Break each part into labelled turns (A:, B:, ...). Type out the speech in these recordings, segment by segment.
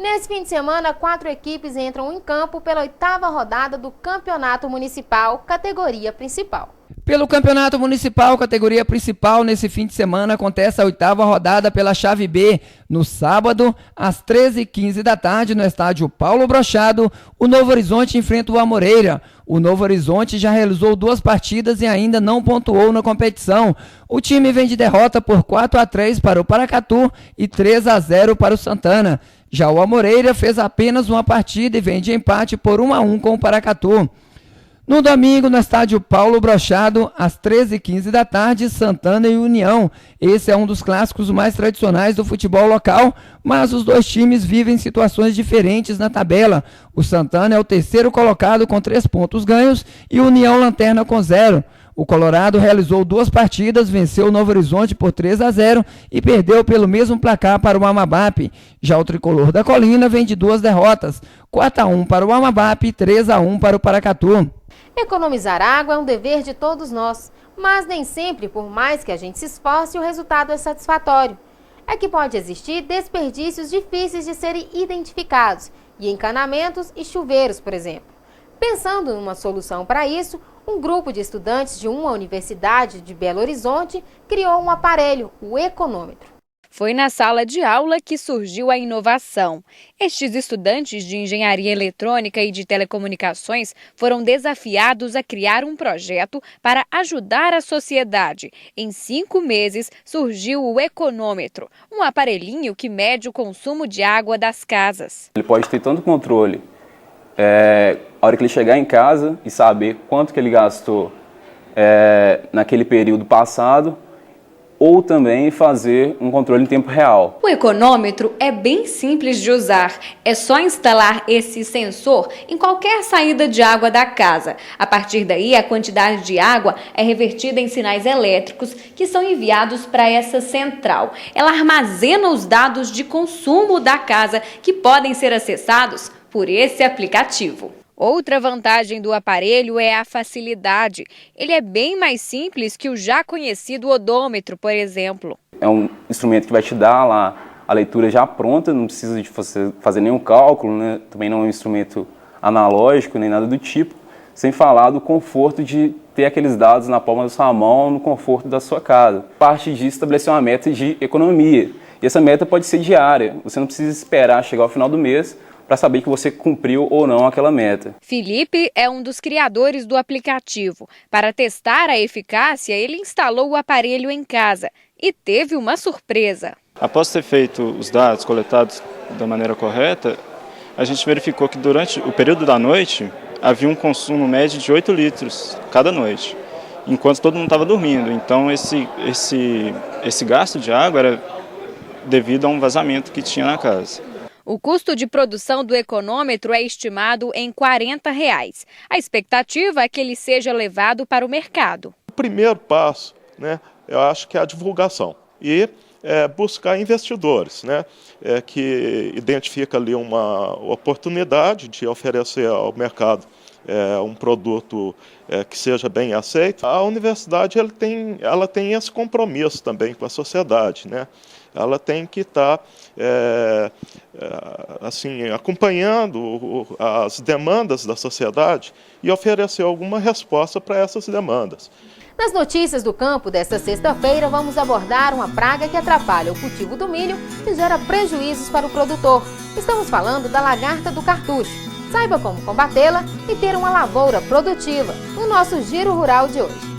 A: Nesse fim de semana, 4 equipes entram em campo pela 8ª rodada do Campeonato Municipal, categoria principal.
B: Pelo Campeonato Municipal, categoria principal, nesse fim de semana acontece a 8ª rodada pela chave B. No sábado, às 13h15 da tarde, no estádio Paulo Brochado, o Novo Horizonte enfrenta o Amoreira. O Novo Horizonte já realizou 2 partidas e ainda não pontuou na competição. O time vem de derrota por 4-3 para o Paracatu e 3-0 para o Santana. Já o Amoreira fez apenas uma partida e vem de empate por 1-1 com o Paracatu. No domingo, no estádio Paulo Brochado, às 13h15 da tarde, Santana e União. Esse é um dos clássicos mais tradicionais do futebol local, mas os dois times vivem situações diferentes na tabela. O Santana é o 3º colocado com 3 pontos ganhos e o União lanterna com 0. O Colorado realizou 2 partidas, venceu o Novo Horizonte por 3-0 e perdeu pelo mesmo placar para o Amabap. Já o Tricolor da Colina vem de 2 derrotas, 4-1 para o Amabap e 3-1 para o Paracatu.
A: Economizar água é um dever de todos nós, mas nem sempre, por mais que a gente se esforce, o resultado é satisfatório. É que pode existir desperdícios difíceis de serem identificados, e encanamentos e chuveiros, por exemplo. Pensando em uma solução para isso, um grupo de estudantes de uma universidade de Belo Horizonte criou um aparelho, o econômetro.
C: Foi na sala de aula que surgiu a inovação. Estes estudantes de engenharia eletrônica e de telecomunicações foram desafiados a criar um projeto para ajudar a sociedade. Em 5 meses, surgiu o econômetro, um aparelhinho que mede o consumo de água das casas.
D: Ele pode ter tanto controle, a hora que ele chegar em casa e saber quanto que ele gastou naquele período passado, ou também fazer um controle em tempo real.
C: O econômetro é bem simples de usar. É só instalar esse sensor em qualquer saída de água da casa. A partir daí, a quantidade de água é revertida em sinais elétricos que são enviados para essa central. Ela armazena os dados de consumo da casa que podem ser acessados por esse aplicativo. Outra vantagem do aparelho é a facilidade. Ele é bem mais simples que o já conhecido odômetro, por exemplo.
D: É um instrumento que vai te dar lá a leitura já pronta, não precisa de fazer nenhum cálculo, né? Também não é um instrumento analógico, nem nada do tipo, sem falar do conforto de ter aqueles dados na palma da sua mão, no conforto da sua casa. Parte disso, estabelecer uma meta de economia. E essa meta pode ser diária, você não precisa esperar chegar ao final do mês para saber que você cumpriu ou não aquela meta.
C: Felipe é um dos criadores do aplicativo. Para testar a eficácia, ele instalou o aparelho em casa e teve uma surpresa.
E: Após ter feito os dados coletados da maneira correta, a gente verificou que durante o período da noite havia um consumo médio de 8 litros cada noite, enquanto todo mundo estava dormindo. Então esse gasto de água era devido a um vazamento que tinha na casa.
C: O custo de produção do econômetro é estimado em R$ 40. A expectativa é que ele seja levado para o mercado.
F: O primeiro passo, eu acho que é a divulgação e buscar investidores, que identifica ali uma oportunidade de oferecer ao mercado um produto que seja bem aceito. A universidade ela tem esse compromisso também com a sociedade, Ela tem que estar acompanhando as demandas da sociedade e oferecer alguma resposta para essas demandas.
A: Nas notícias do campo desta sexta-feira, vamos abordar uma praga que atrapalha o cultivo do milho e gera prejuízos para o produtor. Estamos falando da lagarta do cartucho. Saiba como combatê-la e ter uma lavoura produtiva no nosso Giro Rural de hoje.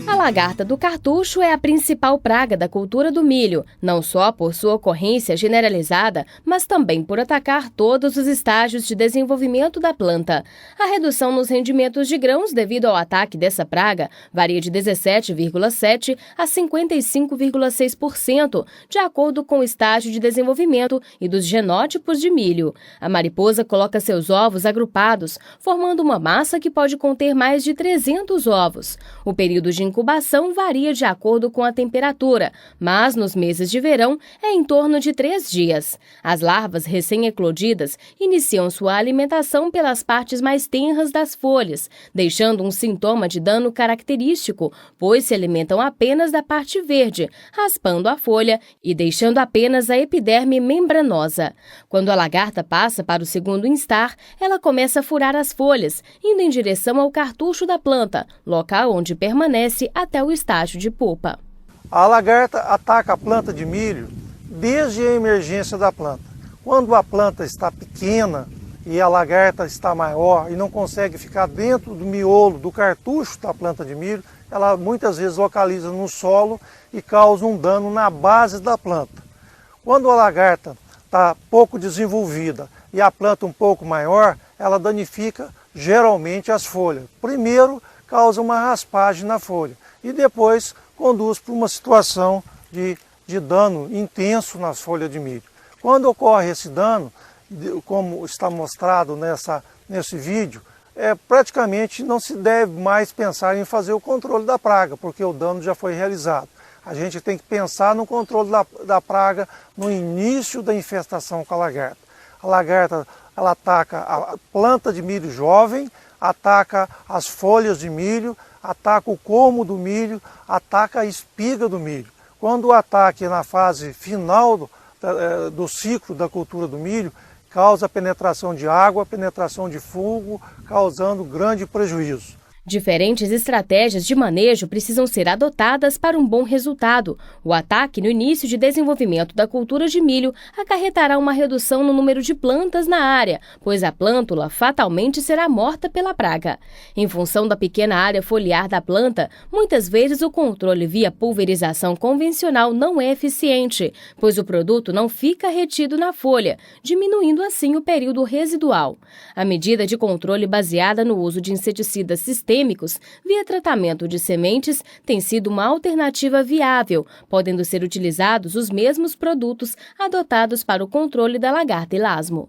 G: A lagarta do cartucho é a principal praga da cultura do milho, não só por sua ocorrência generalizada, mas também por atacar todos os estágios de desenvolvimento da planta. A redução nos rendimentos de grãos devido ao ataque dessa praga varia de 17,7% a 55,6%, de acordo com o estágio de desenvolvimento e dos genótipos de milho. A mariposa coloca seus ovos agrupados, formando uma massa que pode conter mais de 300 ovos. O período de incubação incubação varia de acordo com a temperatura, mas nos meses de verão é em torno de 3 dias. As larvas recém-eclodidas iniciam sua alimentação pelas partes mais tenras das folhas, deixando um sintoma de dano característico, pois se alimentam apenas da parte verde, raspando a folha e deixando apenas a epiderme membranosa. Quando a lagarta passa para o segundo instar, ela começa a furar as folhas, indo em direção ao cartucho da planta, local onde permanece até o estágio de pupa.
H: A lagarta ataca a planta de milho desde a emergência da planta. Quando a planta está pequena e a lagarta está maior e não consegue ficar dentro do miolo, do cartucho da planta de milho, ela muitas vezes localiza no solo e causa um dano na base da planta. Quando a lagarta está pouco desenvolvida e a planta um pouco maior, ela danifica geralmente as folhas. Primeiro causa uma raspagem na folha e depois conduz para uma situação de dano intenso nas folhas de milho. Quando ocorre esse dano, como está mostrado nesse vídeo, praticamente não se deve mais pensar em fazer o controle da praga, porque o dano já foi realizado. A gente tem que pensar no controle da praga no início da infestação com a lagarta. A lagarta ela ataca a planta de milho jovem, ataca as folhas de milho, ataca o colmo do milho, ataca a espiga do milho. Quando o ataque é na fase final do ciclo da cultura do milho, causa penetração de água, penetração de fungo, causando grande prejuízo.
G: Diferentes estratégias de manejo precisam ser adotadas para um bom resultado. O ataque no início de desenvolvimento da cultura de milho acarretará uma redução no número de plantas na área, pois a plântula fatalmente será morta pela praga. Em função da pequena área foliar da planta, muitas vezes o controle via pulverização convencional não é eficiente, pois o produto não fica retido na folha, diminuindo assim o período residual. A medida de controle baseada no uso de inseticidas sistêmicos via tratamento de sementes tem sido uma alternativa viável, podendo ser utilizados os mesmos produtos adotados para o controle da lagarta elasmo.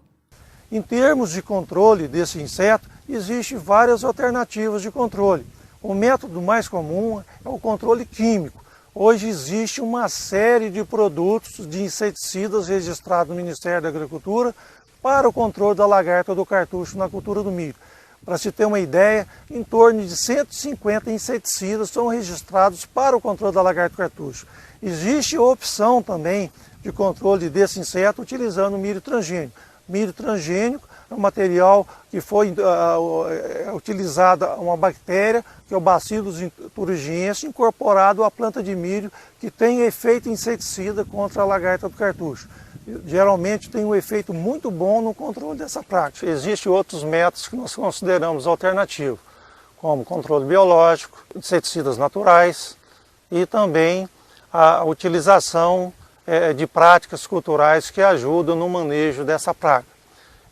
H: Em termos de controle desse inseto, existem várias alternativas de controle. O método mais comum é o controle químico. Hoje existe uma série de produtos de inseticidas registrados no Ministério da Agricultura para o controle da lagarta do cartucho na cultura do milho. Para se ter uma ideia, em torno de 150 inseticidas são registrados para o controle da lagarta do cartucho. Existe a opção também de controle desse inseto utilizando o milho transgênico. Milho transgênico é um material que foi utilizada uma bactéria, que é o Bacillus thuringiensis, incorporado à planta de milho, que tem efeito inseticida contra a lagarta do cartucho. Geralmente tem um efeito muito bom no controle dessa praga. Existem outros métodos que nós consideramos alternativos, como controle biológico, inseticidas naturais e também a utilização de práticas culturais que ajudam no manejo dessa praga.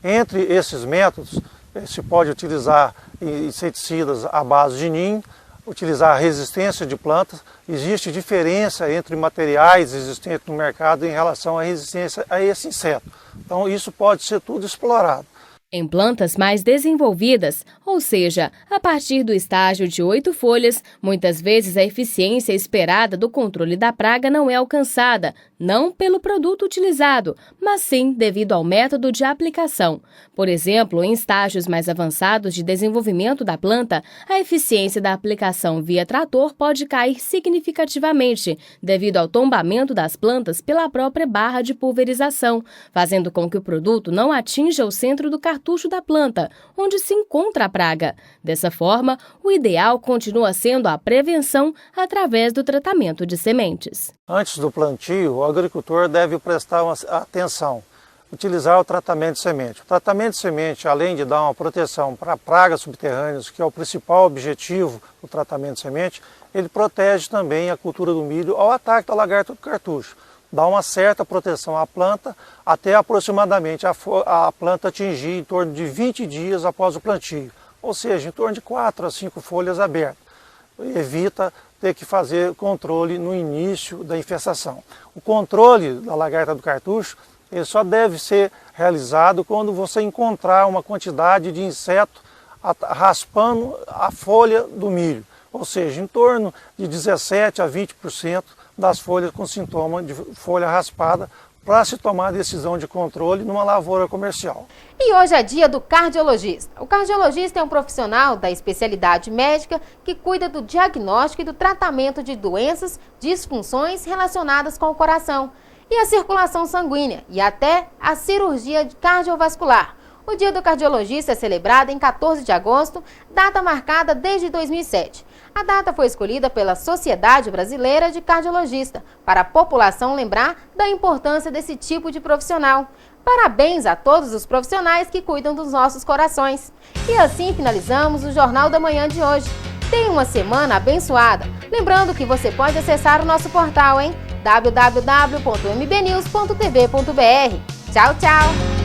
H: Entre esses métodos, se pode utilizar inseticidas à base de NIM, utilizar a resistência de plantas. Existe diferença entre materiais existentes no mercado em relação à resistência a esse inseto. Então isso pode ser tudo explorado.
G: Em plantas mais desenvolvidas, ou seja, a partir do estágio de 8 folhas, muitas vezes a eficiência esperada do controle da praga não é alcançada, não pelo produto utilizado, mas sim devido ao método de aplicação. Por exemplo, em estágios mais avançados de desenvolvimento da planta, a eficiência da aplicação via trator pode cair significativamente, devido ao tombamento das plantas pela própria barra de pulverização, fazendo com que o produto não atinja o centro do cartucho da planta, onde se encontra a praga. Dessa forma, o ideal continua sendo a prevenção através do tratamento de sementes.
H: Antes do plantio, o agricultor deve prestar atenção, utilizar o tratamento de semente. O tratamento de semente, além de dar uma proteção para pragas subterrâneas, que é o principal objetivo do tratamento de semente, ele protege também a cultura do milho ao ataque da lagarta do cartucho. Dá uma certa proteção à planta até aproximadamente a planta atingir em torno de 20 dias após o plantio, ou seja, em torno de 4 a 5 folhas abertas. Evita ter que fazer controle no início da infestação. O controle da lagarta do cartucho ele só deve ser realizado quando você encontrar uma quantidade de inseto raspando a folha do milho. ou seja, em torno de 17% a 20% das folhas com sintoma de folha raspada, para se tomar a decisão de controle numa lavoura comercial.
A: E hoje é dia do cardiologista. O cardiologista é um profissional da especialidade médica que cuida do diagnóstico e do tratamento de doenças, disfunções relacionadas com o coração e a circulação sanguínea e até a cirurgia cardiovascular. O Dia do Cardiologista é celebrado em 14 de agosto, data marcada desde 2007. A data foi escolhida pela Sociedade Brasileira de Cardiologista, para a população lembrar da importância desse tipo de profissional. Parabéns a todos os profissionais que cuidam dos nossos corações. E assim finalizamos o Jornal da Manhã de hoje. Tenha uma semana abençoada. Lembrando que você pode acessar o nosso portal em www.mbnews.tv.br. Tchau, tchau!